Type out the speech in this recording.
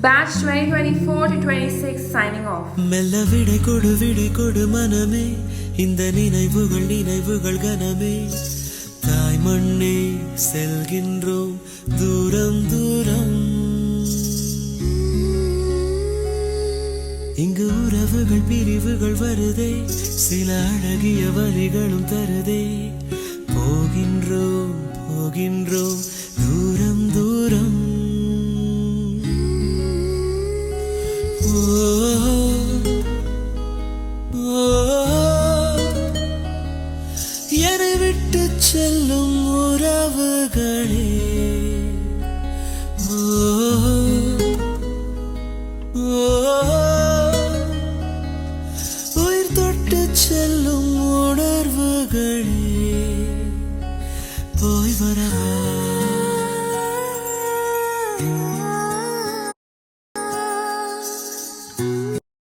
Batch 2024 to 26 signing off. மெல்ல விடை கொடு மனமே, இந்த நினைவுகள் கனமே. தாய் மண்ணே செல்கின்றோம் தூரம் தூரம். இங்கு உறவுகள் பிரிவுகள் வருதே, சில அழகிய வரிகளும் தருதே. போகின்றோம் தூரம் தூரம். என்னை விட்டு செல்ல